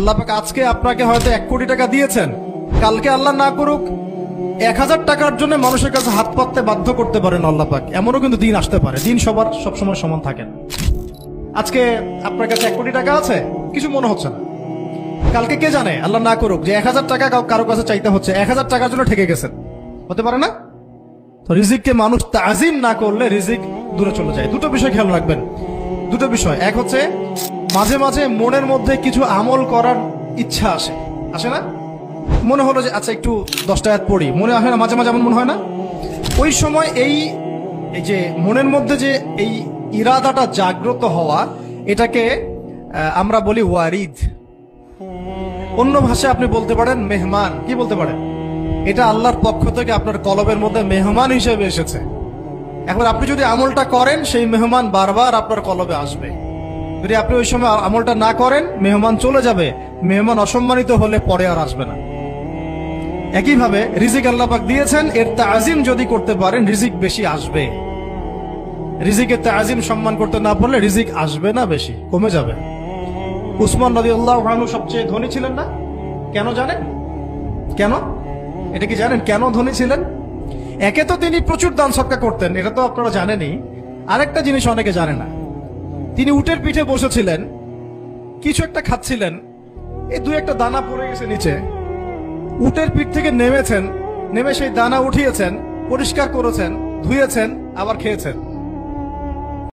আল্লাহ পাক আজকে আপনাকে হয়তো 1 কোটি টাকা দিয়েছেন, কালকে আল্লাহ না করুক 1000 টাকার জন্য মানুষের কাছে হাত পাততে বাধ্য করতে পারেন আল্লাহ পাক। এমনও কিন্তু দিন আসতে পারে, দিন সবার সবসময় সমান থাকে না। আজকে আপনার কাছে 1 কোটি টাকা আছে, কিছু মনে হচ্ছে না। কালকে কে জানে, আল্লাহ না করুক, যে 1000 টাকা কারো কাছে চাইতে হচ্ছে, 1000 টাকার জন্য ঠেকে গেছেন, হতে পারে না? তো রিজিককে মানুষ তাজিম না করলে রিজিক দূরে চলে যায়। দুটো বিষয় খেয়াল রাখবেন, দুটো বিষয়। এক হচ্ছে মাঝে মাঝে মনের মধ্যে কিছু আমল করার ইচ্ছা আসে, আসে না? মনে হলো যে আচ্ছা একটু 10টা আয়াত পড়ি, মনে হয় না মাঝে মাঝে এমন মনে হয় না? ওই সময় এই যে মনের মধ্যে যে এই ইরাদাটা জাগ্রত হওয়া, এটাকে আমরা বলি ওয়ারিদ। অন্য ভাষায় আপনি বলতে পারেন মেহমান। কি বলতে পারেন? এটা আল্লাহর পক্ষ থেকে আপনার কলবের মধ্যে মেহমান হিসেবে এসেছে। এখন আপনি যদি আমলটা করেন, সেই মেহমান বারবার আপনার কলবে আসবে। যদি আপনি ওই সময় আমলটা না করেন, মেহমান চলে যাবে, মেহমান অসম্মানিত হলে পরে আর আসবে না। একইভাবে রিজিক আল্লাহ পাক দিয়েছেন, এর তাজিম যদি করতে পারেন রিজিক বেশি আসবে। রিজিকের তাজিম সম্মান করতে না পারলে রিজিক আসবে না, বেশি কমে যাবে। উসমান রাদিয়াল্লাহু আনহু সবচেয়ে ধনী ছিলেন না? কেন জানেন? কেন? এটা কি জানেন কেন ধনী ছিলেন? একে তো তিনি প্রচুর দান সদকা করতেন, এটা তো আপনারা জানেনই। আরেকটা জিনিস অনেকে জানে না, তিনি উটের পিঠে বসেছিলেন, কিছু একটা খাচ্ছিলেন, এই 2-1 দানা পড়ে গেছে নিচে। উটের পিঠ থেকে নেমেছেন, নেমে সেই দানা উঠিয়েছেন, পরিষ্কার করেছেন, ধুয়েছেন, আবার খেয়েছেন।